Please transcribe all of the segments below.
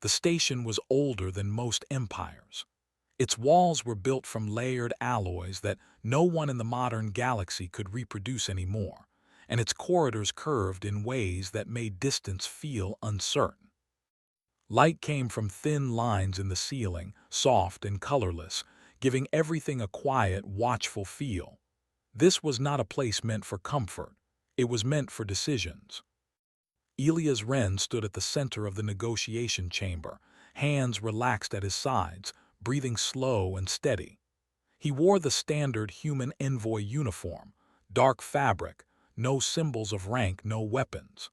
The station was older than most empires. Its walls were built from layered alloys that no one in the modern galaxy could reproduce anymore, and its corridors curved in ways that made distance feel uncertain. Light came from thin lines in the ceiling, soft and colorless, giving everything a quiet, watchful feel. This was not a place meant for comfort. It was meant for decisions. Elias Wren stood at the center of the negotiation chamber, hands relaxed at his sides, breathing slow and steady. He wore the standard human envoy uniform, dark fabric, no symbols of rank, no weapons.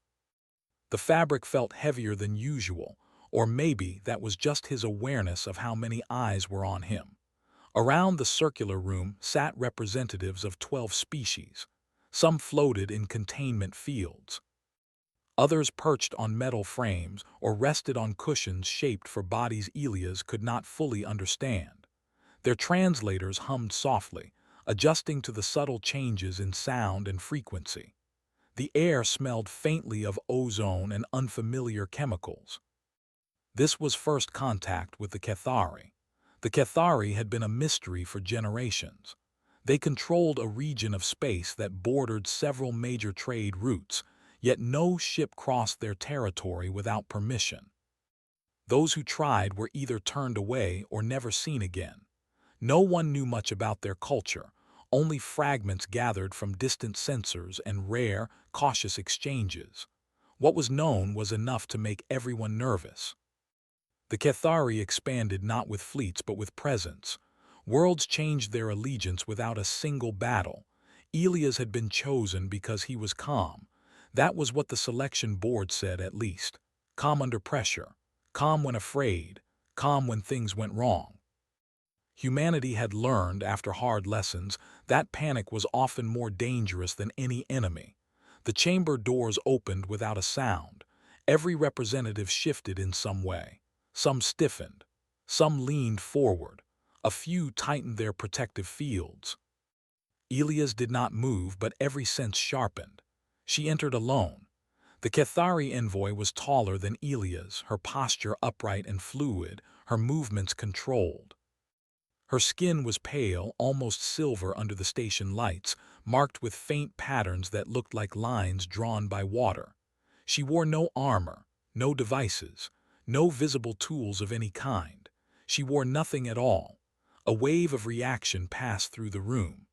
The fabric felt heavier than usual, or maybe that was just his awareness of how many eyes were on him. Around the circular room sat representatives of 12 species. Some floated in containment fields. Others perched on metal frames or rested on cushions shaped for bodies Elias could not fully understand. Their translators hummed softly, adjusting to the subtle changes in sound and frequency. The air smelled faintly of ozone and unfamiliar chemicals. This was first contact with the Cathari. The Cathari had been a mystery for generations. They controlled a region of space that bordered several major trade routes, yet no ship crossed their territory without permission. Those who tried were either turned away or never seen again. No one knew much about their culture, only fragments gathered from distant sensors and rare, cautious exchanges. What was known was enough to make everyone nervous. The Cathari expanded not with fleets but with presence. Worlds changed their allegiance without a single battle. Elias had been chosen because he was calm. That was what the selection board said at least. Calm under pressure, calm when afraid, calm when things went wrong. Humanity had learned, after hard lessons, that panic was often more dangerous than any enemy. The chamber doors opened without a sound. Every representative shifted in some way. Some stiffened. Some leaned forward. A few tightened their protective fields. Elias did not move, but every sense sharpened. She entered alone. The Cathari envoy was taller than Elias, her posture upright and fluid, her movements controlled. Her skin was pale, almost silver under the station lights, marked with faint patterns that looked like lines drawn by water. She wore no armor, no devices, no visible tools of any kind. She wore nothing at all. A wave of reaction passed through the room.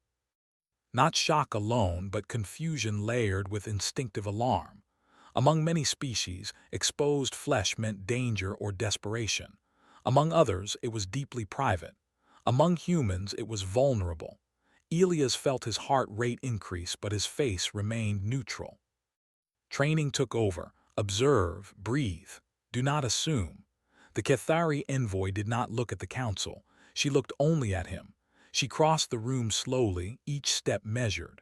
Not shock alone, but confusion layered with instinctive alarm. Among many species, exposed flesh meant danger or desperation. Among others, it was deeply private. Among humans, it was vulnerable. Elias felt his heart rate increase, but his face remained neutral. Training took over. Observe, breathe. Do not assume. The Cathari envoy did not look at the council. She looked only at him. She crossed the room slowly, each step measured.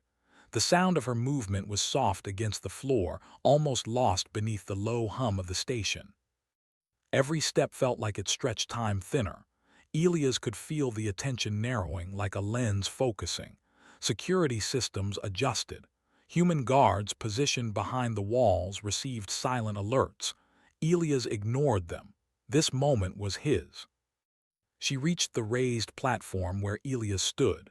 The sound of her movement was soft against the floor, almost lost beneath the low hum of the station. Every step felt like it stretched time thinner. Elias could feel the attention narrowing, like a lens focusing. Security systems adjusted. Human guards positioned behind the walls received silent alerts. Elias ignored them. This moment was his. She reached the raised platform where Elias stood.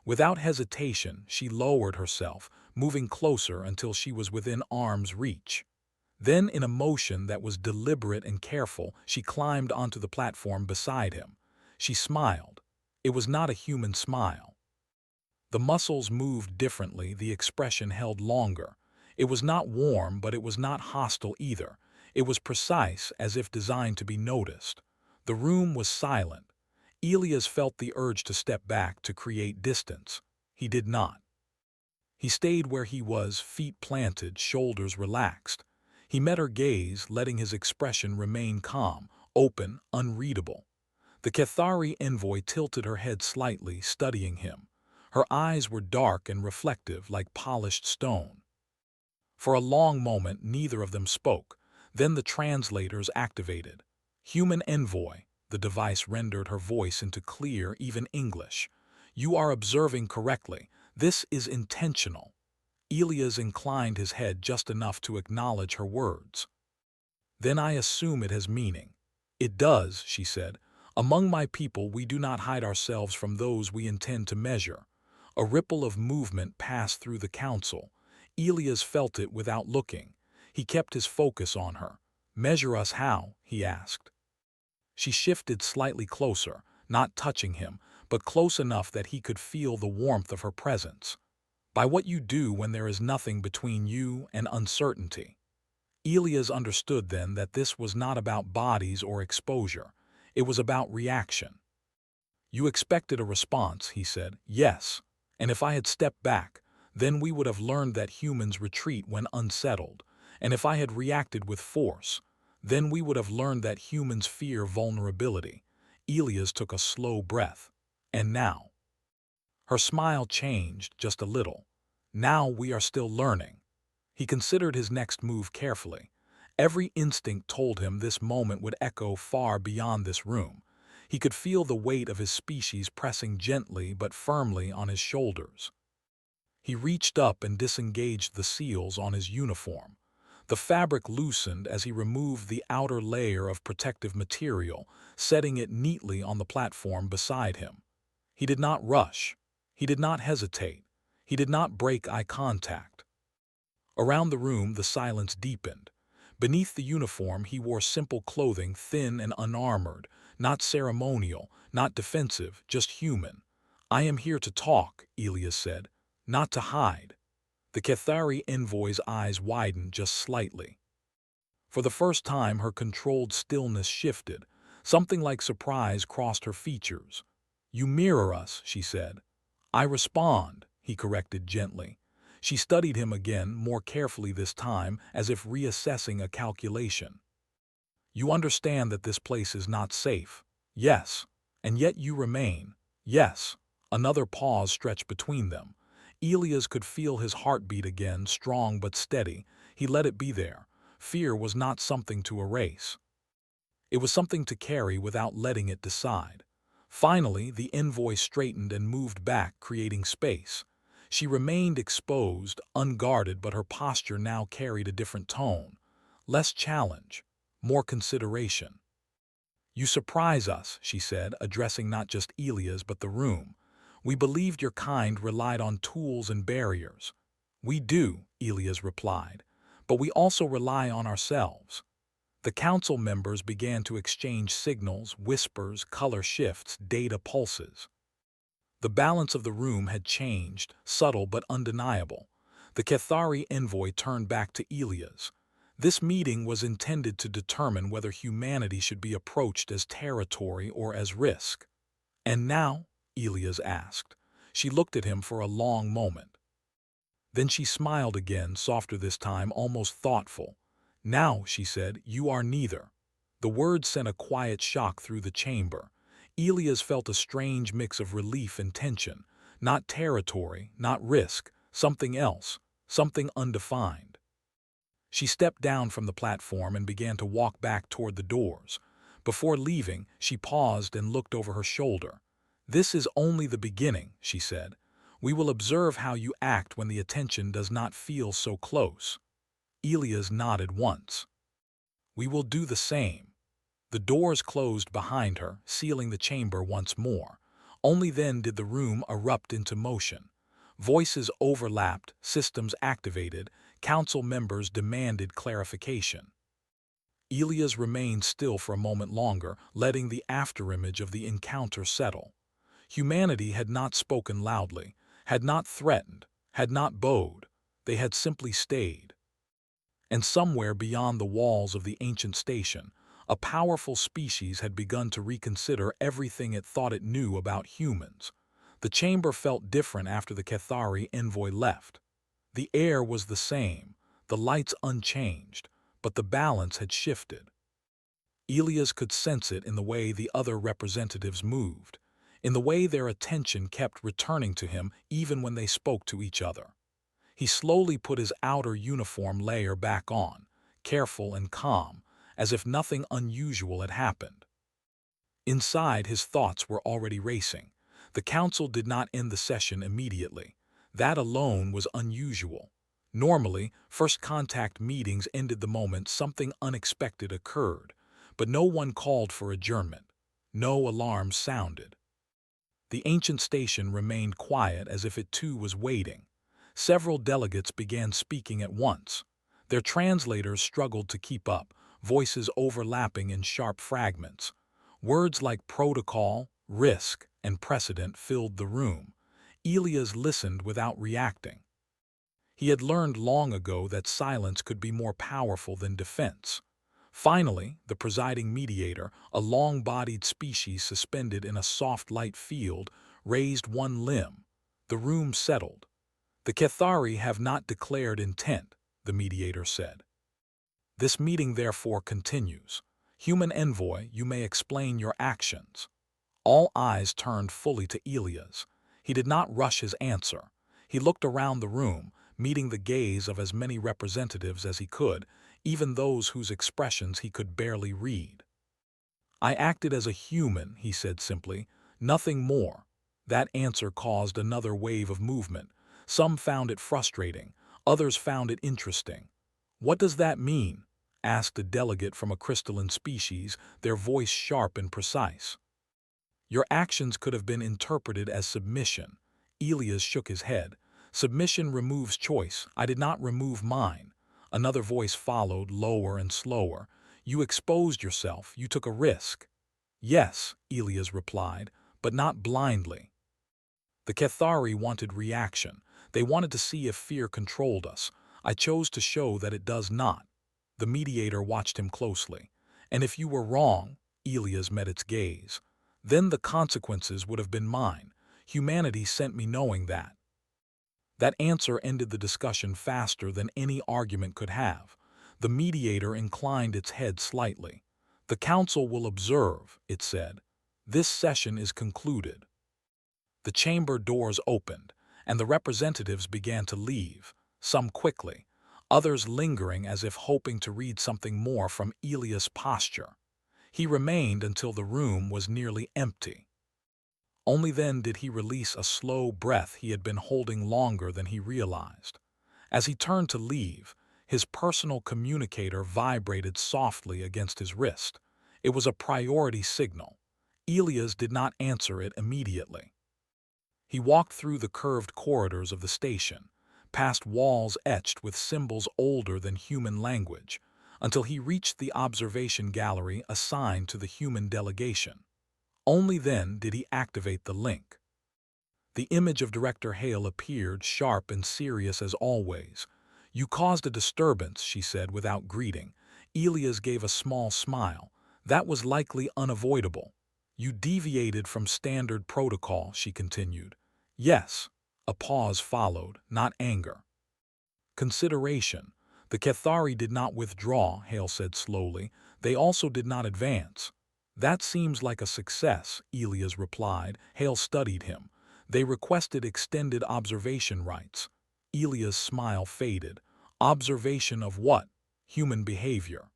Without hesitation, she lowered herself, moving closer until she was within arm's reach. Then, in a motion that was deliberate and careful, she climbed onto the platform beside him. She smiled. It was not a human smile. The muscles moved differently, the expression held longer. It was not warm, but it was not hostile either. It was precise, as if designed to be noticed. The room was silent. Elias felt the urge to step back, to create distance. He did not. He stayed where he was, feet planted, shoulders relaxed. He met her gaze, letting his expression remain calm, open, unreadable. The Cathari envoy tilted her head slightly, studying him. Her eyes were dark and reflective, like polished stone. For a long moment, neither of them spoke. Then the translators activated. Human envoy, the device rendered her voice into clear, even English. You are observing correctly. This is intentional. Elias inclined his head just enough to acknowledge her words. Then I assume it has meaning. "It does," she said. "Among my people we do not hide ourselves from those we intend to measure." A ripple of movement passed through the council. Elias felt it without looking. He kept his focus on her. "Measure us how?" he asked. She shifted slightly closer, not touching him, but close enough that he could feel the warmth of her presence. "By what you do when there is nothing between you and uncertainty." Elias understood then that this was not about bodies or exposure. It was about reaction. "You expected a response," he said. "Yes. And if I had stepped back, then we would have learned that humans retreat when unsettled. And if I had reacted with force, then we would have learned that humans fear vulnerability." Elias took a slow breath. "And now?" Her smile changed just a little. "Now we are still learning." He considered his next move carefully. Every instinct told him this moment would echo far beyond this room. He could feel the weight of his species pressing gently but firmly on his shoulders. He reached up and disengaged the seals on his uniform. The fabric loosened as he removed the outer layer of protective material, setting it neatly on the platform beside him. He did not rush. He did not hesitate. He did not break eye contact. Around the room, the silence deepened. Beneath the uniform, he wore simple clothing, thin and unarmored, not ceremonial, not defensive, just human. "I am here to talk," Elias said, "not to hide." The Cathari envoy's eyes widened just slightly. For the first time, her controlled stillness shifted. Something like surprise crossed her features. "You mirror us," she said. "I respond," he corrected gently. She studied him again, more carefully this time, as if reassessing a calculation. "You understand that this place is not safe." "Yes." "And yet you remain." "Yes." Another pause stretched between them. Elias could feel his heartbeat again, strong but steady. He let it be there. Fear was not something to erase. It was something to carry without letting it decide. Finally, the envoy straightened and moved back, creating space. She remained exposed, unguarded, but her posture now carried a different tone. Less challenge, more consideration. "You surprise us," she said, addressing not just Elias but the room. "We believed your kind relied on tools and barriers." "We do," Elias replied, "but we also rely on ourselves." The council members began to exchange signals, whispers, color shifts, data pulses. The balance of the room had changed, subtle but undeniable. The Cathari envoy turned back to Elias. This meeting was intended to determine whether humanity should be approached as territory or as risk. "And now?" Elias asked. She looked at him for a long moment. Then she smiled again, softer this time, almost thoughtful. "Now," she said, "you are neither." The words sent a quiet shock through the chamber. Elias felt a strange mix of relief and tension. Not territory, not risk, something else, something undefined. She stepped down from the platform and began to walk back toward the doors. Before leaving, she paused and looked over her shoulder. "This is only the beginning," she said. "We will observe how you act when the attention does not feel so close." Elias nodded once. "We will do the same." The doors closed behind her, sealing the chamber once more. Only then did the room erupt into motion. Voices overlapped, systems activated, council members demanded clarification. Elias remained still for a moment longer, letting the afterimage of the encounter settle. Humanity had not spoken loudly, had not threatened, had not bowed. They had simply stayed. And somewhere beyond the walls of the ancient station, a powerful species had begun to reconsider everything it thought it knew about humans. The chamber felt different after the Cathari envoy left. The air was the same, the lights unchanged, but the balance had shifted. Elias could sense it in the way the other representatives moved, in the way their attention kept returning to him even when they spoke to each other. He slowly put his outer uniform layer back on, careful and calm, as if nothing unusual had happened. Inside, his thoughts were already racing. The council did not end the session immediately. That alone was unusual. Normally, first contact meetings ended the moment something unexpected occurred. but no one called for adjournment. No alarm sounded. The ancient station remained quiet as if it too was waiting. Several delegates began speaking at once. Their translators struggled to keep up, voices overlapping in sharp fragments. Words like protocol, risk, and precedent filled the room. Elias listened without reacting. He had learned long ago that silence could be more powerful than defense. Finally, the presiding mediator, a long-bodied species suspended in a soft light field, raised one limb. The room settled. "The Cathari have not declared intent," the mediator said. "This meeting therefore continues. Human envoy, you may explain your actions." All eyes turned fully to Elias. He did not rush his answer. He looked around the room, meeting the gaze of as many representatives as he could, even those whose expressions he could barely read. "I acted as a human," he said simply, "nothing more." That answer caused another wave of movement. Some found it frustrating, others found it interesting. "What does that mean?" asked a delegate from a crystalline species, their voice sharp and precise. "Your actions could have been interpreted as submission." Elias shook his head. "Submission removes choice. I did not remove mine." Another voice followed, lower and slower. "You exposed yourself. You took a risk." "Yes," Elias replied, "but not blindly." The Cathari wanted reaction. They wanted to see if fear controlled us. I chose to show that it does not. The mediator watched him closely. "And if you were wrong," Elias met its gaze, "then the consequences would have been mine. Humanity sent me knowing that." That answer ended the discussion faster than any argument could have. The mediator inclined its head slightly. "The council will observe," it said. "This session is concluded." The chamber doors opened, and the representatives began to leave, some quickly, others lingering as if hoping to read something more from Elias' posture. He remained until the room was nearly empty. Only then did he release a slow breath he had been holding longer than he realized. As he turned to leave, his personal communicator vibrated softly against his wrist. It was a priority signal. Elias did not answer it immediately. He walked through the curved corridors of the station, past walls etched with symbols older than human language, until he reached the observation gallery assigned to the human delegation. Only then did he activate the link. The image of Director Hale appeared, sharp and serious as always. "You caused a disturbance," she said without greeting. Elias gave a small smile. "That was likely unavoidable." "You deviated from standard protocol," she continued. "Yes." A pause followed, not anger. "Consideration. The Cathari did not withdraw," Hale said slowly. "They also did not advance." "That seems like a success," Elias replied. Hale studied him. "They requested extended observation rights." Elias' smile faded. "Observation of what?" "Human behavior."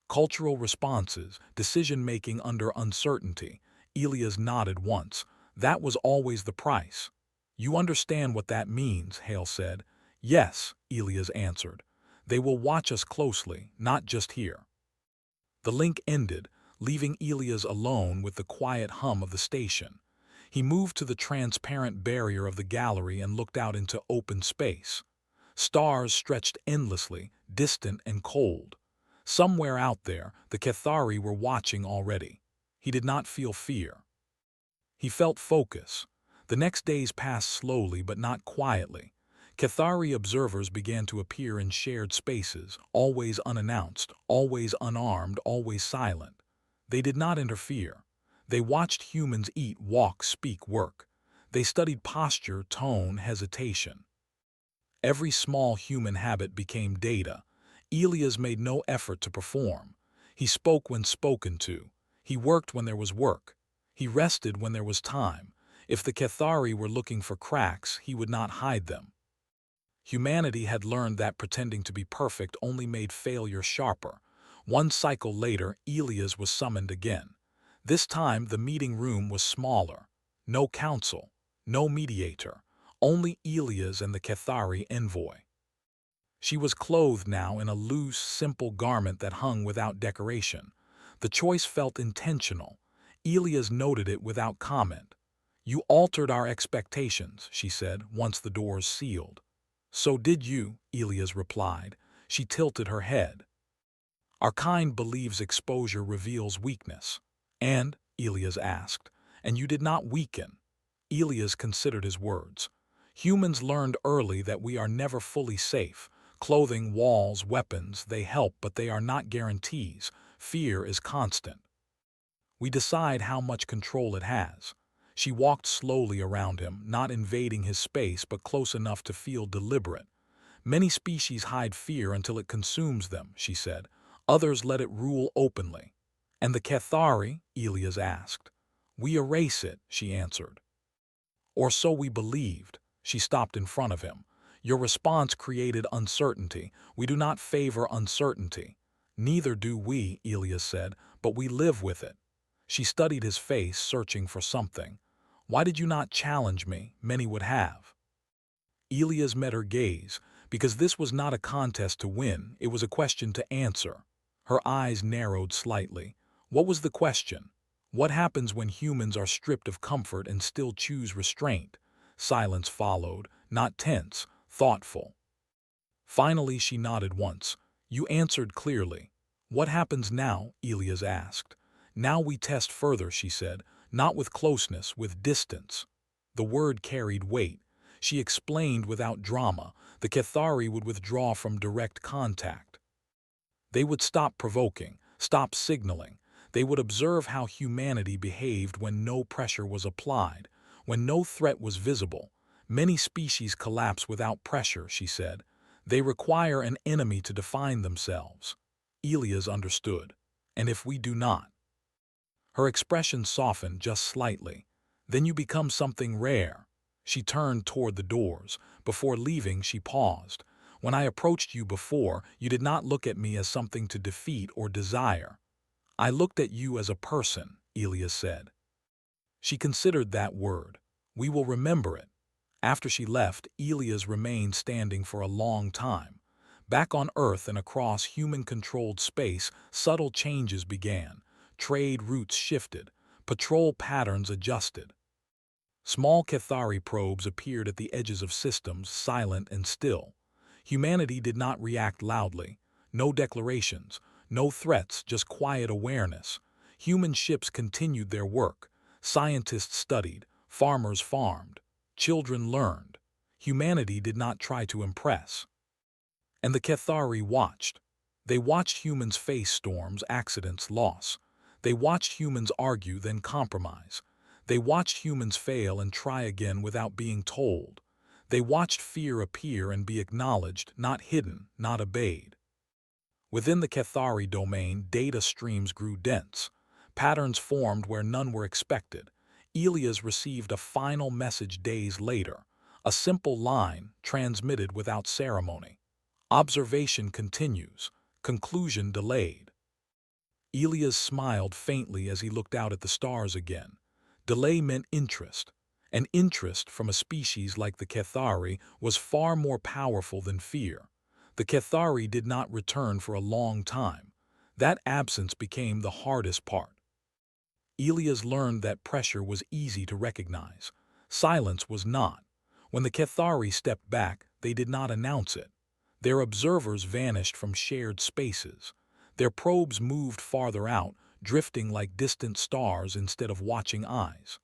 "Cultural responses, decision-making under uncertainty." Elias nodded once. "That was always the price." "You understand what that means," Hale said. "Yes," Elias answered. "They will watch us closely, not just here." The link ended, leaving Elias alone with the quiet hum of the station. He moved to the transparent barrier of the gallery and looked out into open space. Stars stretched endlessly, distant and cold. Somewhere out there, the Cathari were watching already. He did not feel fear. He felt focus. The next days passed slowly but not quietly. Cathari observers began to appear in shared spaces, always unannounced, always unarmed, always silent. They did not interfere. They watched humans eat, walk, speak, work. They studied posture, tone, hesitation. Every small human habit became data. Elias made no effort to perform. He spoke when spoken to. He worked when there was work. He rested when there was time. If the Cathari were looking for cracks, he would not hide them. Humanity had learned that pretending to be perfect only made failure sharper. One cycle later, Elias was summoned again. This time, the meeting room was smaller. No council, no mediator, only Elias and the Cathari envoy. She was clothed now in a loose, simple garment that hung without decoration. The choice felt intentional. Elias noted it without comment. "You altered our expectations," she said, once the doors sealed. "So did you," Elias replied. She tilted her head. "Our kind believes exposure reveals weakness." "And?" Elias asked. "And you did not weaken." Elias considered his words. "Humans learned early that we are never fully safe. Clothing, walls, weapons, they help, but they are not guarantees. Fear is constant. We decide how much control it has." She walked slowly around him, not invading his space but close enough to feel deliberate. "Many species hide fear until it consumes them," she said. "Others let it rule openly." "And the Cathari?" Elias asked. "We erase it," she answered. "Or so we believed." She stopped in front of him. "Your response created uncertainty. We do not favor uncertainty." "Neither do we," Elias said, "but we live with it." She studied his face, searching for something. "Why did you not challenge me? Many would have." Elias met her gaze. Because this was not a contest to win, it was a question to answer. Her eyes narrowed slightly. What was the question? What happens when humans are stripped of comfort and still choose restraint? Silence followed, not tense, thoughtful. Finally she nodded once. "You answered clearly." "What happens now?" Elias asked. "Now we test further," she said, "not with closeness, with distance." The word carried weight. She explained without drama. The Cathari would withdraw from direct contact. They would stop provoking, stop signaling. They would observe how humanity behaved when no pressure was applied, when no threat was visible. "Many species collapse without pressure," she said. "They require an enemy to define themselves." Elias understood. "And if we do not?" Her expression softened just slightly. "Then you become something rare." She turned toward the doors. Before leaving, she paused. "When I approached you before, you did not look at me as something to defeat or desire." "I looked at you as a person," Elias said. She considered that word. "We will remember it." After she left, Elias remained standing for a long time. Back on Earth and across human-controlled space, subtle changes began. Trade routes shifted. Patrol patterns adjusted. Small Cathari probes appeared at the edges of systems, silent and still. Humanity did not react loudly. No declarations, no threats, just quiet awareness. Human ships continued their work. Scientists studied. Farmers farmed. Children learned. Humanity did not try to impress. And the Cathari watched. They watched humans face storms, accidents, loss. They watched humans argue, then compromise. They watched humans fail and try again without being told. They watched fear appear and be acknowledged, not hidden, not obeyed. Within the Cathari domain, data streams grew dense. Patterns formed where none were expected. Elias received a final message days later, a simple line transmitted without ceremony. "Observation continues. Conclusion delayed." Elias smiled faintly as he looked out at the stars again. Delay meant interest. And interest from a species like the Cathari was far more powerful than fear. The Cathari did not return for a long time. That absence became the hardest part. Elias learned that pressure was easy to recognize. Silence was not. When the Cathari stepped back, they did not announce it. Their observers vanished from shared spaces. Their probes moved farther out, drifting like distant stars instead of watching eyes.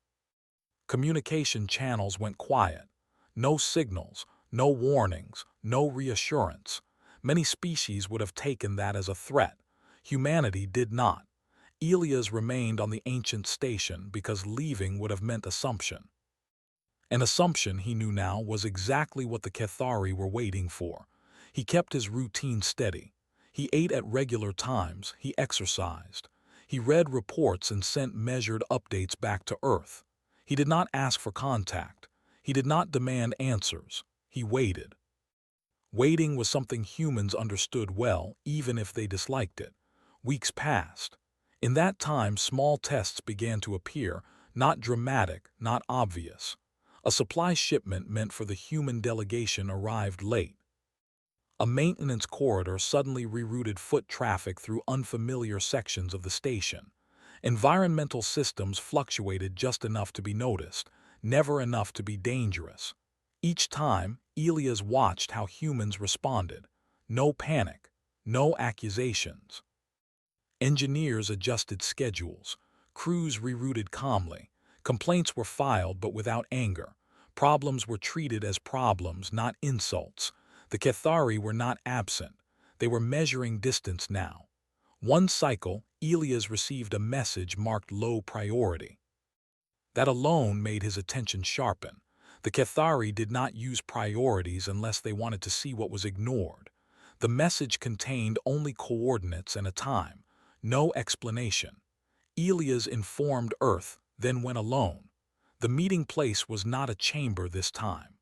Communication channels went quiet. No signals, no warnings, no reassurance. Many species would have taken that as a threat. Humanity did not. Elias remained on the ancient station because leaving would have meant assumption. An assumption, he knew now, was exactly what the Cathari were waiting for. He kept his routine steady. He ate at regular times, he exercised. He read reports and sent measured updates back to Earth. He did not ask for contact. He did not demand answers. He waited. Waiting was something humans understood well, even if they disliked it. Weeks passed. In that time, small tests began to appear, not dramatic, not obvious. A supply shipment meant for the human delegation arrived late. A maintenance corridor suddenly rerouted foot traffic through unfamiliar sections of the station. Environmental systems fluctuated just enough to be noticed, never enough to be dangerous. Each time, Elias watched how humans responded. No panic, no accusations. Engineers adjusted schedules. Crews rerouted calmly. Complaints were filed but without anger. Problems were treated as problems, not insults. The Cathari were not absent. They were measuring distance now. One cycle, Elias received a message marked low priority. That alone made his attention sharpen. The Cathari did not use priorities unless they wanted to see what was ignored. The message contained only coordinates and a time. No explanation. Elias informed Earth, then went alone. The meeting place was not a chamber this time.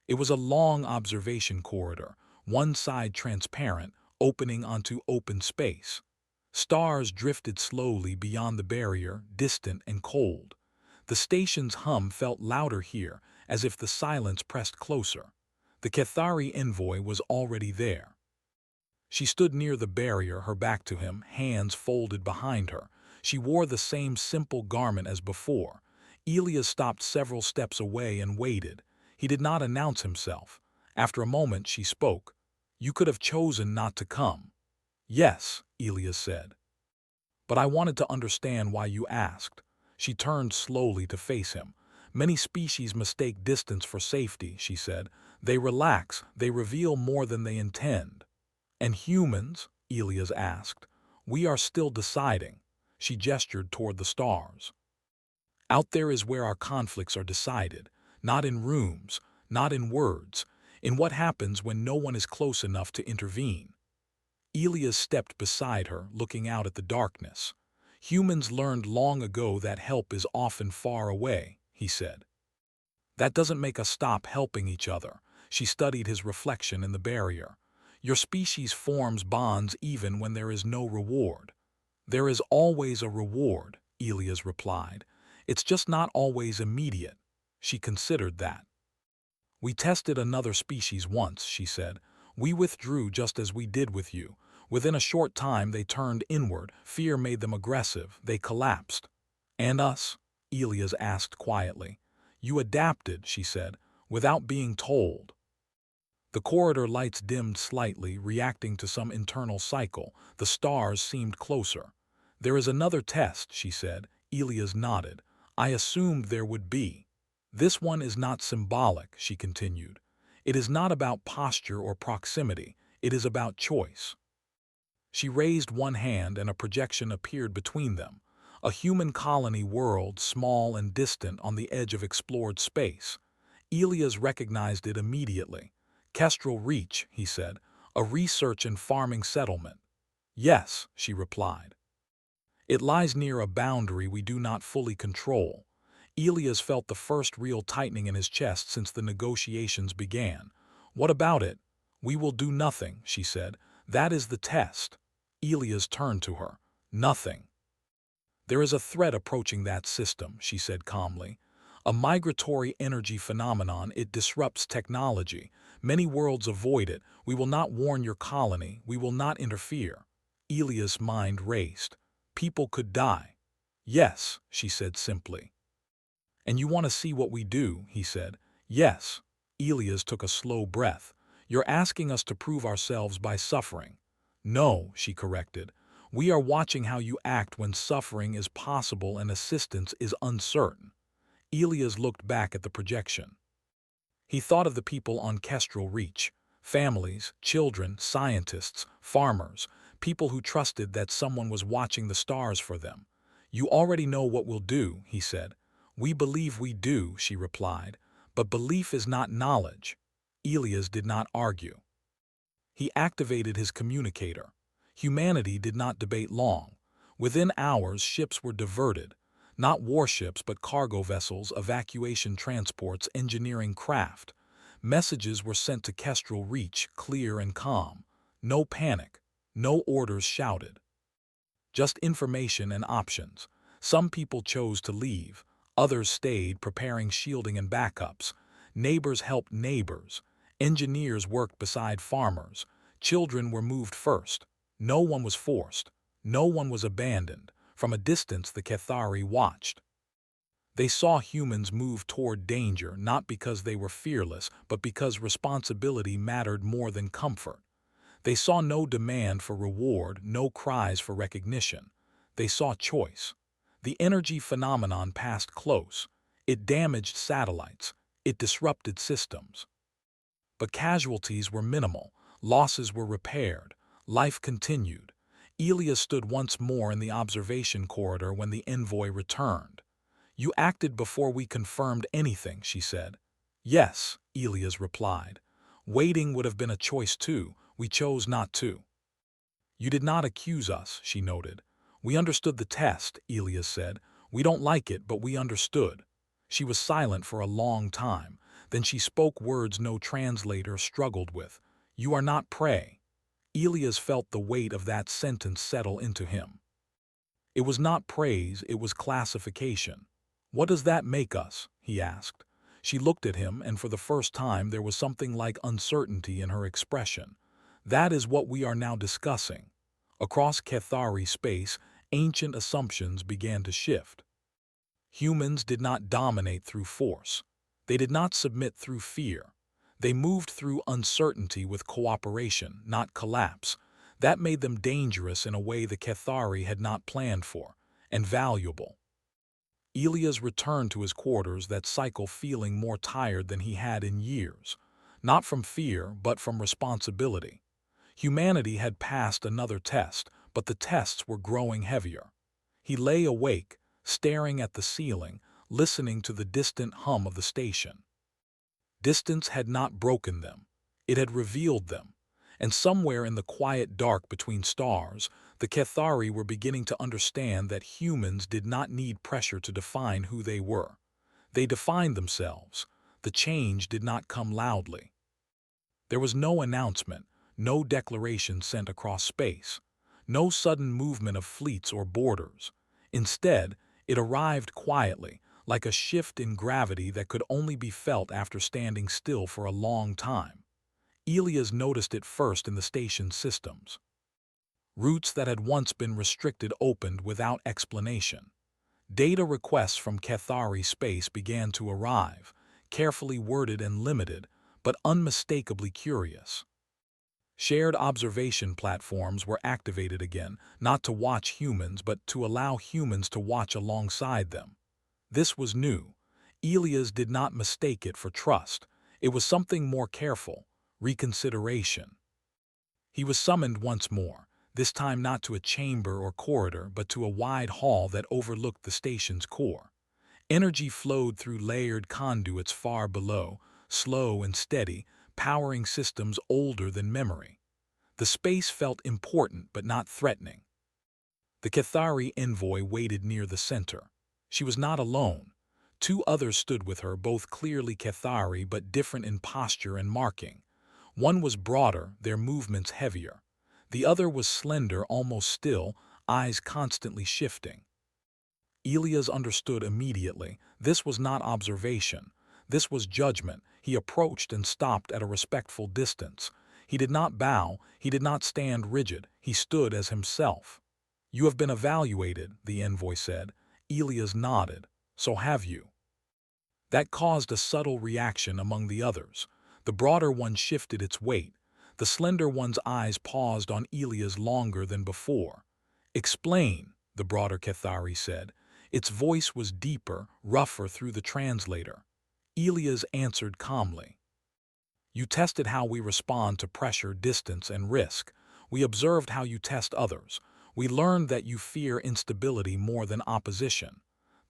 It was a long observation corridor, one side transparent, opening onto open space. Stars drifted slowly beyond the barrier, distant and cold. The station's hum felt louder here, as if the silence pressed closer. The Cathari envoy was already there. She stood near the barrier, her back to him, hands folded behind her. She wore the same simple garment as before. Elias stopped several steps away and waited. He did not announce himself. After a moment, she spoke. "You could have chosen not to come." "Yes," Elias said. "But I wanted to understand why you asked." She turned slowly to face him. "Many species mistake distance for safety," she said. "They relax, they reveal more than they intend." "And humans?" Elias asked. "We are still deciding." She gestured toward the stars. "Out there is where our conflicts are decided, not in rooms, not in words, in what happens when no one is close enough to intervene." Elias stepped beside her, looking out at the darkness. "Humans learned long ago that help is often far away," he said. "That doesn't make us stop helping each other." She studied his reflection in the barrier. "Your species forms bonds even when there is no reward." "There is always a reward," Elias replied. "It's just not always immediate." She considered that. "We tested another species once," she said. "We withdrew just as we did with you. Within a short time they turned inward. Fear made them aggressive. They collapsed." "And us?" Elias asked quietly. "You adapted," she said, "without being told." The corridor lights dimmed slightly, reacting to some internal cycle. The stars seemed closer. "There is another test," she said. Elias nodded. "I assumed there would be." "This one is not symbolic," she continued. "It is not about posture or proximity. It is about choice." She raised one hand and a projection appeared between them. A human colony whirled, small and distant, on the edge of explored space. Elias recognized it immediately. "Kestrel Reach," he said, "a research and farming settlement." "Yes," she replied. "It lies near a boundary we do not fully control." Elias felt the first real tightening in his chest since the negotiations began. "What about it?" "We will do nothing," she said. "That is the test." Elias turned to her. "Nothing." "There is a threat approaching that system," she said calmly. "A migratory energy phenomenon. It disrupts technology. Many worlds avoid it. We will not warn your colony. We will not interfere." Elias' mind raced. "People could die." "Yes," she said simply. "And you want to see what we do," he said. "Yes." Elias took a slow breath. "You're asking us to prove ourselves by suffering." "No," she corrected. "We are watching how you act when suffering is possible and assistance is uncertain." Elias looked back at the projection. He thought of the people on Kestrel Reach. Families, children, scientists, farmers, people who trusted that someone was watching the stars for them. "You already know what we'll do," he said. "We believe we do," she replied. "But belief is not knowledge." Elias did not argue. He activated his communicator. Humanity did not debate long. Within hours, ships were diverted. Not warships, but cargo vessels, evacuation transports, engineering craft. Messages were sent to Kestrel Reach, clear and calm. No panic. No orders shouted. Just information and options. Some people chose to leave. Others stayed, preparing shielding and backups. Neighbors helped neighbors. Engineers worked beside farmers. Children were moved first. No one was forced. No one was abandoned. From a distance, the Cathari watched. They saw humans move toward danger not because they were fearless, but because responsibility mattered more than comfort. They saw no demand for reward, no cries for recognition. They saw choice. The energy phenomenon passed close. It damaged satellites. It disrupted systems. But casualties were minimal. Losses were repaired. Life continued. Elia stood once more in the observation corridor when the envoy returned. "You acted before we confirmed anything," she said. "Yes," Elias replied. "Waiting would have been a choice too. We chose not to." "You did not accuse us," she noted. "We understood the test," Elias said. "We don't like it, but we understood." She was silent for a long time. Then she spoke words no translator struggled with. "You are not prey." Elias felt the weight of that sentence settle into him. It was not praise, it was classification. "What does that make us?" he asked. She looked at him, and for the first time there was something like uncertainty in her expression. "That is what we are now discussing." Across Cathari space, ancient assumptions began to shift. Humans did not dominate through force. They did not submit through fear. They moved through uncertainty with cooperation, not collapse. That made them dangerous in a way the Cathari had not planned for, and valuable. Elias returned to his quarters that cycle feeling more tired than he had in years. Not from fear, but from responsibility. Humanity had passed another test, but the tests were growing heavier. He lay awake, staring at the ceiling, listening to the distant hum of the station. Distance had not broken them. It had revealed them. And somewhere in the quiet dark between stars, the Cathari were beginning to understand that humans did not need pressure to define who they were. They defined themselves. The change did not come loudly. There was no announcement, no declaration sent across space, no sudden movement of fleets or borders. Instead, it arrived quietly, like a shift in gravity that could only be felt after standing still for a long time. Elias noticed it first in the station systems. Routes that had once been restricted opened without explanation. Data requests from Cathari space began to arrive, carefully worded and limited, but unmistakably curious. Shared observation platforms were activated again, not to watch humans, but to allow humans to watch alongside them. This was new. Elias did not mistake it for trust. It was something more careful, reconsideration. He was summoned once more, this time not to a chamber or corridor, but to a wide hall that overlooked the station's core. Energy flowed through layered conduits far below, slow and steady, powering systems older than memory. The space felt important but not threatening. The Cathari envoy waited near the center. She was not alone. Two others stood with her, both clearly Cathari but different in posture and marking. One was broader, their movements heavier. The other was slender, almost still, eyes constantly shifting. Elias understood immediately. This was not observation. This was judgment. He approached and stopped at a respectful distance. He did not bow. He did not stand rigid. He stood as himself. "You have been evaluated," the envoy said. Elias nodded. "So have you." That caused a subtle reaction among the others. The broader one shifted its weight. The slender one's eyes paused on Elias longer than before. "Explain," the broader Cathari said. Its voice was deeper, rougher through the translator. Elias answered calmly. "You tested how we respond to pressure, distance, and risk. We observed how you test others. We learned that you fear instability more than opposition."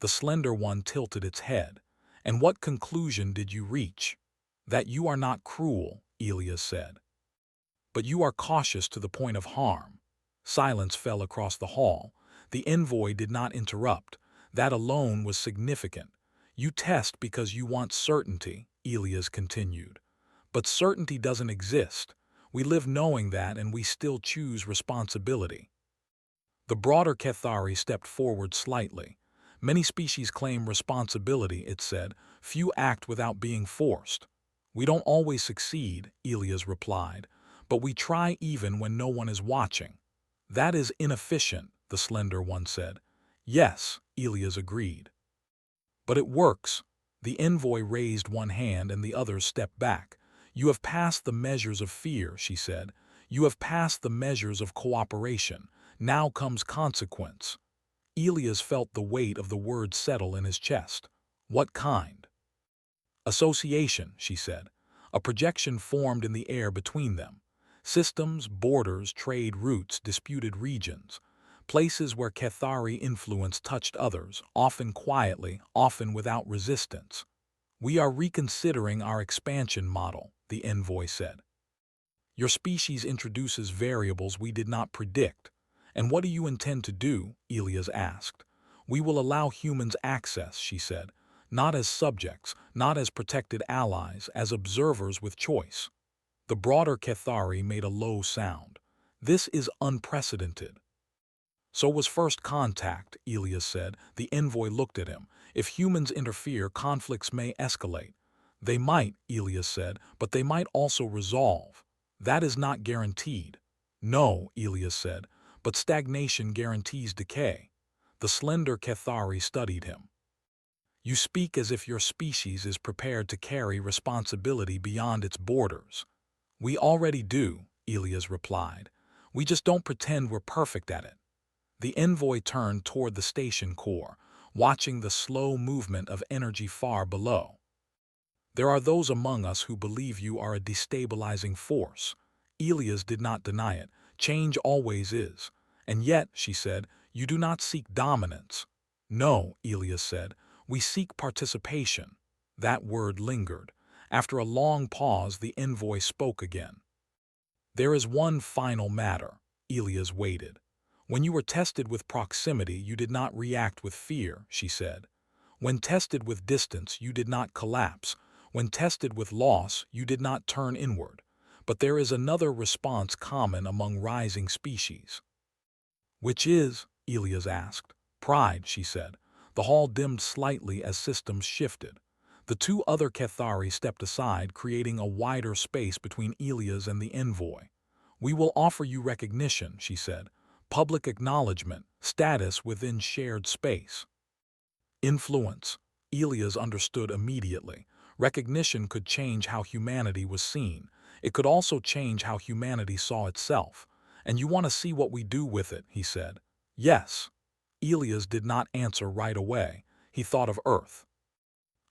The slender one tilted its head. "And what conclusion did you reach?" "That you are not cruel," Elias said. "But you are cautious to the point of harm." Silence fell across the hall. The envoy did not interrupt. That alone was significant. "You test because you want certainty," Elias continued. "But certainty doesn't exist. We live knowing that, and we still choose responsibility." The broader Cathari stepped forward slightly. "Many species claim responsibility," it said. "Few act without being forced." We don't always succeed, Elias replied, but we try even when no one is watching. That is inefficient, the Slender One said. Yes, Elias agreed. But it works. The envoy raised one hand and the others stepped back. You have passed the measures of fear, she said. You have passed the measures of cooperation. Now comes consequence. Elias felt the weight of the word settle in his chest. What kind? Association, she said. A projection formed in the air between them. Systems, borders, trade routes, disputed regions. Places where Cathari influence touched others, often quietly, often without resistance. We are reconsidering our expansion model, the envoy said. Your species introduces variables we did not predict. And what do you intend to do? Elias asked. We will allow humans access, she said, not as subjects, not as protected allies, as observers with choice. The broader Cathari made a low sound. This is unprecedented. So was first contact, Elias said. The envoy looked at him. If humans interfere, conflicts may escalate. They might, Elias said, but they might also resolve. That is not guaranteed. No, Elias said, but stagnation guarantees decay. The slender Cathari studied him. You speak as if your species is prepared to carry responsibility beyond its borders. We already do, Elias replied. We just don't pretend we're perfect at it. The envoy turned toward the station core, watching the slow movement of energy far below. There are those among us who believe you are a destabilizing force. Elias did not deny it. Change always is. And yet, she said, you do not seek dominance. No, Elias said, we seek participation. That word lingered. After a long pause, the envoy spoke again. There is one final matter. Elias waited. When you were tested with proximity, you did not react with fear, she said. When tested with distance, you did not collapse. When tested with loss, you did not turn inward. But there is another response common among rising species. Which is? Elias asked. Pride, she said. The hall dimmed slightly as systems shifted. The two other Cathari stepped aside, creating a wider space between Elias and the envoy. We will offer you recognition, she said. Public acknowledgement, status within shared space. Influence. Elias understood immediately. Recognition could change how humanity was seen. It could also change how humanity saw itself. And you want to see what we do with it, he said. Yes. Elias did not answer right away. He thought of Earth.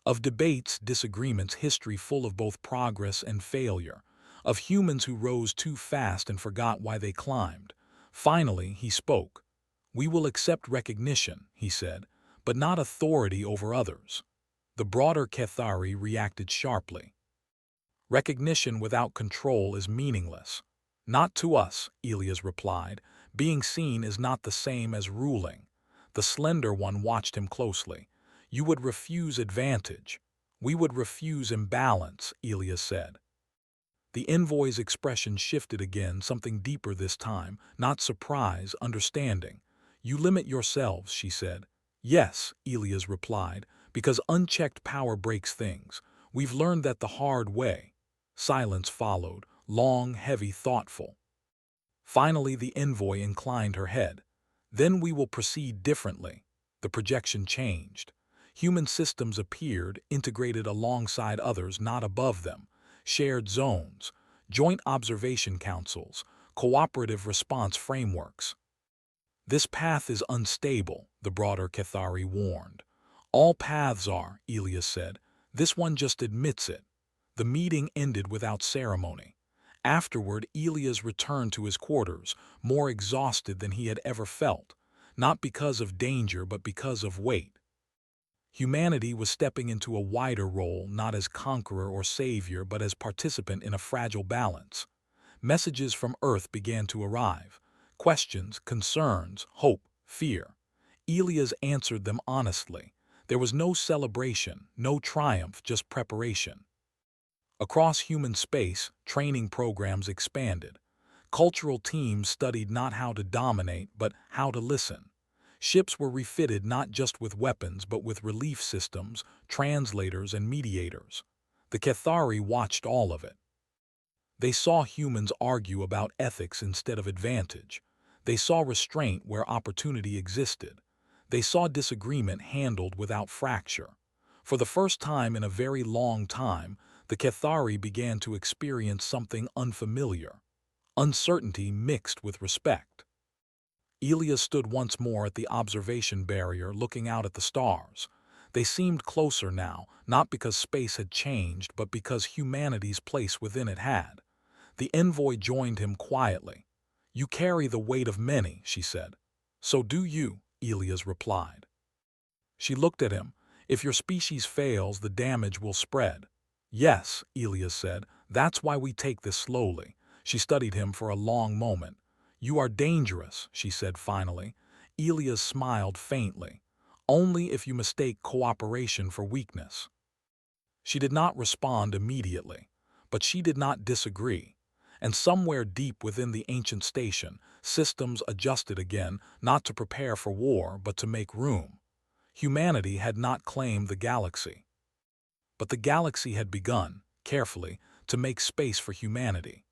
Of debates, disagreements, history full of both progress and failure. Of humans who rose too fast and forgot why they climbed. Finally, he spoke. We will accept recognition, he said, but not authority over others. The broader Cathari reacted sharply. Recognition without control is meaningless. Not to us, Elias replied. Being seen is not the same as ruling. The Slender One watched him closely. You would refuse advantage. We would refuse imbalance, Elias said. The envoy's expression shifted again, something deeper this time, not surprise, understanding. You limit yourselves, she said. Yes, Elias replied, because unchecked power breaks things. We've learned that the hard way. Silence followed, long, heavy, thoughtful. Finally, the envoy inclined her head. Then we will proceed differently. The projection changed. Human systems appeared, integrated alongside others, not above them. Shared zones, joint observation councils, cooperative response frameworks. This path is unstable, the broader Cathari warned. All paths are, Elias said. This one just admits it. The meeting ended without ceremony. Afterward, Elias returned to his quarters, more exhausted than he had ever felt, not because of danger but because of weight. Humanity was stepping into a wider role, not as conqueror or savior, but as participant in a fragile balance. Messages from Earth began to arrive. Questions, concerns, hope, fear. Elias answered them honestly. There was no celebration, no triumph, just preparation. Across human space, training programs expanded. Cultural teams studied not how to dominate, but how to listen. Ships were refitted not just with weapons, but with relief systems, translators, and mediators. The Cathari watched all of it. They saw humans argue about ethics instead of advantage. They saw restraint where opportunity existed. They saw disagreement handled without fracture. For the first time in a very long time, the Cathari began to experience something unfamiliar, uncertainty mixed with respect. Elias stood once more at the observation barrier looking out at the stars. They seemed closer now, not because space had changed, but because humanity's place within it had. The envoy joined him quietly. "You carry the weight of many," she said. "So do you," Elias replied. She looked at him. "If your species fails, the damage will spread." "Yes," Elias said, "that's why we take this slowly." She studied him for a long moment. "You are dangerous," she said finally. Elias smiled faintly. "Only if you mistake cooperation for weakness." She did not respond immediately, but she did not disagree. And somewhere deep within the ancient station, systems adjusted again, not to prepare for war, but to make room. Humanity had not claimed the galaxy. But the galaxy had begun, carefully, to make space for humanity.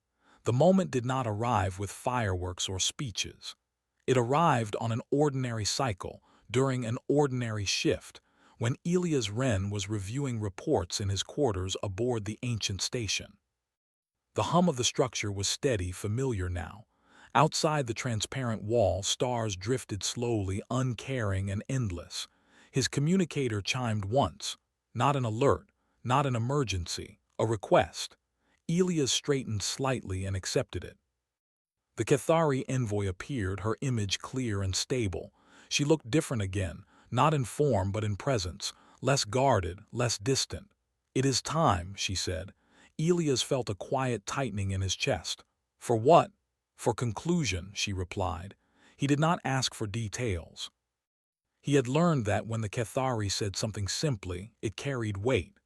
The moment did not arrive with fireworks or speeches. It arrived on an ordinary cycle, during an ordinary shift, when Elias Wren was reviewing reports in his quarters aboard the ancient station. The hum of the structure was steady, familiar now. Outside the transparent wall, stars drifted slowly, uncaring and endless. His communicator chimed once, not an alert, not an emergency, a request. Elias straightened slightly and accepted it. The Cathari envoy appeared, her image clear and stable. She looked different again, not in form but in presence, less guarded, less distant. "It is time," she said. Elias felt a quiet tightening in his chest. "For what?" "For conclusion," she replied. He did not ask for details. He had learned that when the Cathari said something simply, it carried weight.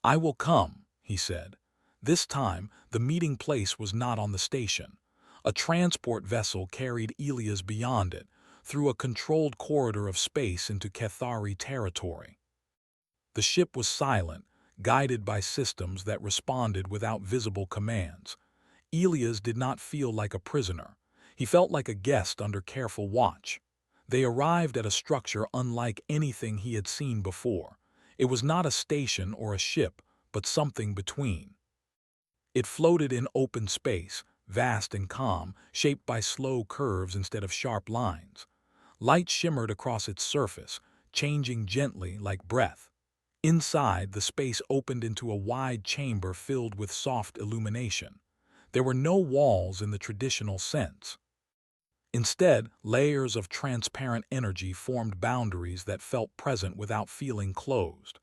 "I will come," he said. This time, the meeting place was not on the station. A transport vessel carried Elias beyond it, through a controlled corridor of space into Cathari territory. The ship was silent, guided by systems that responded without visible commands. Elias did not feel like a prisoner. He felt like a guest under careful watch. They arrived at a structure unlike anything he had seen before. It was not a station or a ship, but something between. It floated in open space, vast and calm, shaped by slow curves instead of sharp lines. Light shimmered across its surface, changing gently like breath. Inside, the space opened into a wide chamber filled with soft illumination. There were no walls in the traditional sense. Instead, layers of transparent energy formed boundaries that felt present without feeling closed.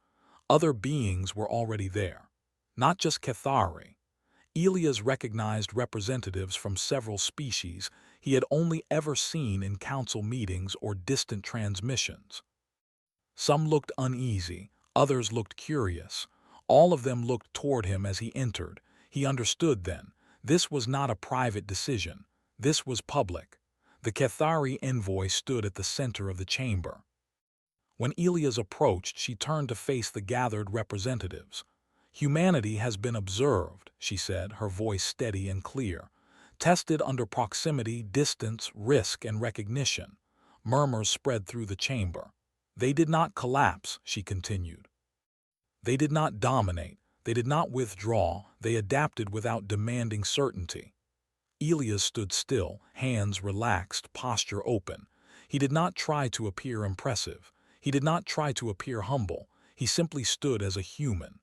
Other beings were already there. Not just Cathari. Elias recognized representatives from several species he had only ever seen in council meetings or distant transmissions. Some looked uneasy, others looked curious. All of them looked toward him as he entered. He understood then. This was not a private decision. This was public. The Cathari envoy stood at the center of the chamber. When Elias approached, she turned to face the gathered representatives. "Humanity has been observed," she said, her voice steady and clear. "Tested under proximity, distance, risk, and recognition." Murmurs spread through the chamber. "They did not collapse," she continued. "They did not dominate. They did not withdraw. They adapted without demanding certainty." Elias stood still, hands relaxed, posture open. He did not try to appear impressive. He did not try to appear humble. He simply stood as a human.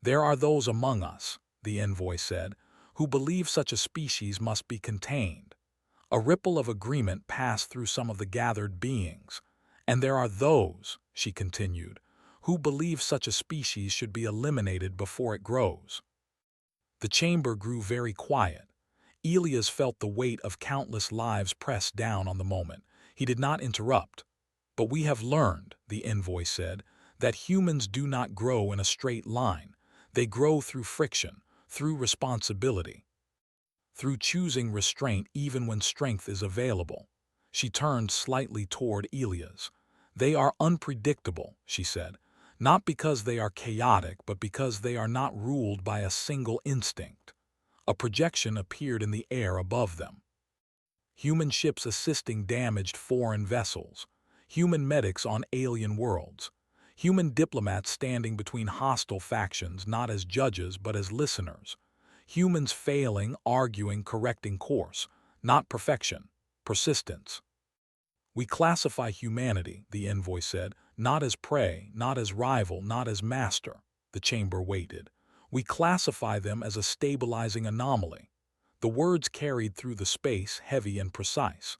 "There are those among us," the envoy said, "who believe such a species must be contained." A ripple of agreement passed through some of the gathered beings. "And there are those," she continued, "who believe such a species should be eliminated before it grows." The chamber grew very quiet. Elias felt the weight of countless lives pressed down on the moment. He did not interrupt. "But we have learned," the envoy said, "that humans do not grow in a straight line. They grow through friction, through responsibility, through choosing restraint even when strength is available." She turned slightly toward Elias. "They are unpredictable," she said, not because they are chaotic, but because they are not ruled by a single instinct. A projection appeared in the air above them. Human ships assisting damaged foreign vessels, human medics on alien worlds, human diplomats standing between hostile factions not as judges but as listeners, humans failing, arguing, correcting course, not perfection, persistence. We classify humanity, the envoy said, not as prey, not as rival, not as master. The chamber waited. We classify them as a stabilizing anomaly. The words carried through the space, heavy and precise.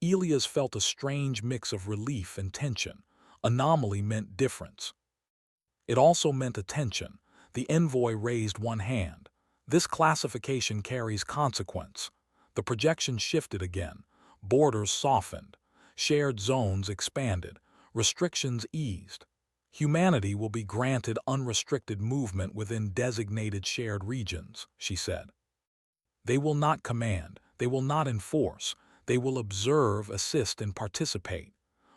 Elias felt a strange mix of relief and tension. Anomaly meant difference. It also meant attention. The envoy raised one hand. This classification carries consequence. The projection shifted again. Borders softened. Shared zones expanded. Restrictions eased. Humanity will be granted unrestricted movement within designated shared regions, she said. They will not command. They will not enforce. They will observe, assist, and participate.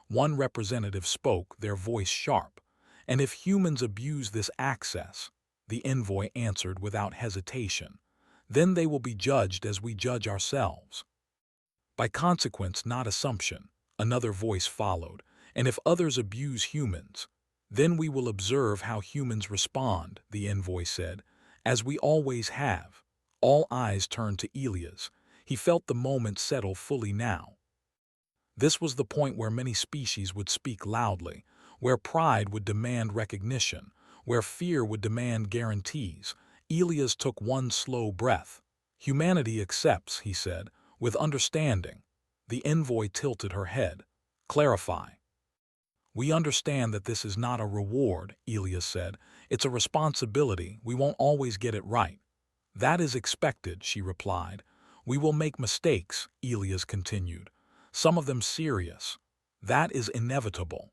One representative spoke, their voice sharp. And if humans abuse this access, the envoy answered without hesitation, then they will be judged as we judge ourselves. By consequence, not assumption, another voice followed. And if others abuse humans, then we will observe how humans respond, the envoy said, as we always have. All eyes turned to Elias. He felt the moment settle fully now. This was the point where many species would speak loudly, where pride would demand recognition, where fear would demand guarantees. Elias took one slow breath. Humanity accepts, he said, with understanding. The envoy tilted her head. Clarify. We understand that this is not a reward, Elias said. It's a responsibility. We won't always get it right. That is expected, she replied. We will make mistakes, Elias continued. Some of them serious. That is inevitable.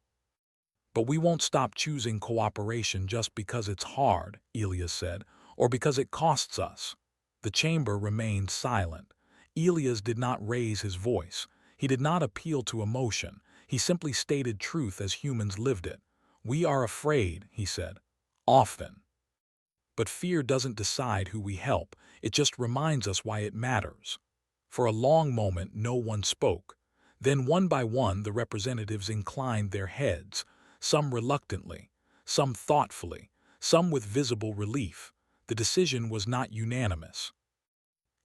But we won't stop choosing cooperation just because it's hard, Elias said, or because it costs us. The chamber remained silent. Elias did not raise his voice. He did not appeal to emotion. He simply stated truth as humans lived it. We are afraid, he said, often. But fear doesn't decide who we help. It just reminds us why it matters. For a long moment, no one spoke. Then one by one, the representatives inclined their heads, some reluctantly, some thoughtfully, some with visible relief. The decision was not unanimous.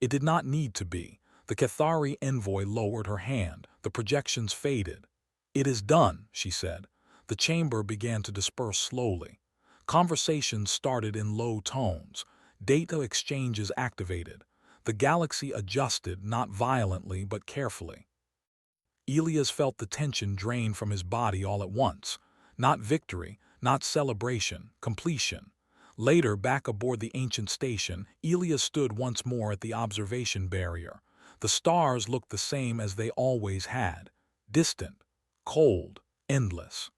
It did not need to be. The Cathari envoy lowered her hand. The projections faded. It is done, she said. The chamber began to disperse slowly. Conversations started in low tones. Data exchanges activated. The galaxy adjusted, not violently but carefully. Elias felt the tension drain from his body all at once. Not victory, not celebration, completion. Later, back aboard the ancient station, Elias stood once more at the observation barrier. The stars looked the same as they always had. Distant, cold, endless.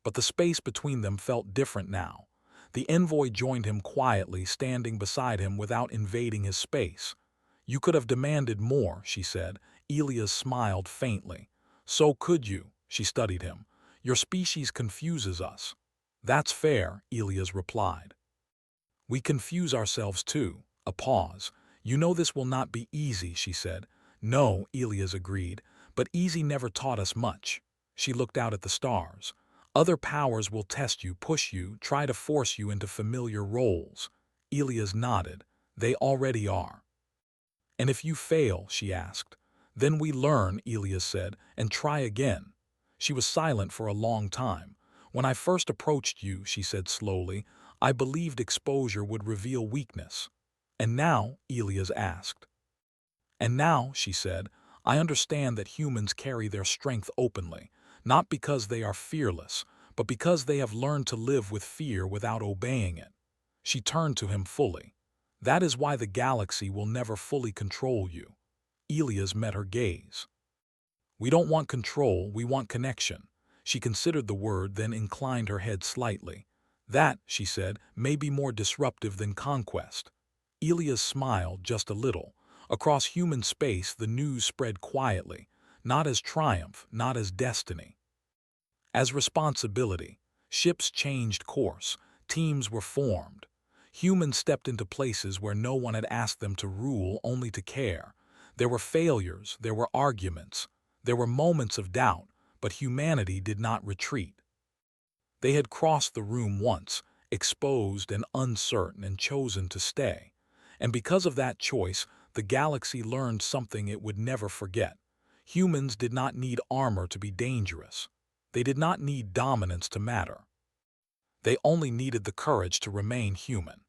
But the space between them felt different now. The envoy joined him quietly, standing beside him without invading his space. You could have demanded more, she said. Elias smiled faintly. So could you, she studied him. Your species confuses us. That's fair, Elias replied. We confuse ourselves too. A pause. You know this will not be easy, she said. No, Elias agreed, but easy never taught us much. She looked out at the stars. Other powers will test you, push you, try to force you into familiar roles. Elias nodded. They already are. And if you fail, she asked. Then we learn, Elias said, and try again. She was silent for a long time. When I first approached you, she said slowly, I believed exposure would reveal weakness. And now, Elias asked. And now, she said, I understand that humans carry their strength openly, not because they are fearless, but because they have learned to live with fear without obeying it. She turned to him fully. That is why the galaxy will never fully control you. Elias met her gaze. We don't want control, we want connection. She considered the word, then inclined her head slightly. That, she said, may be more disruptive than conquest. Elias smiled just a little. Across human space, the news spread quietly, not as triumph, not as destiny. As responsibility. Ships changed course, teams were formed. Humans stepped into places where no one had asked them to rule, only to care. There were failures, there were arguments, there were moments of doubt, but humanity did not retreat. They had crossed the room once, exposed and uncertain, and chosen to stay. And because of that choice, the galaxy learned something it would never forget. Humans did not need armor to be dangerous. They did not need dominance to matter. They only needed the courage to remain human.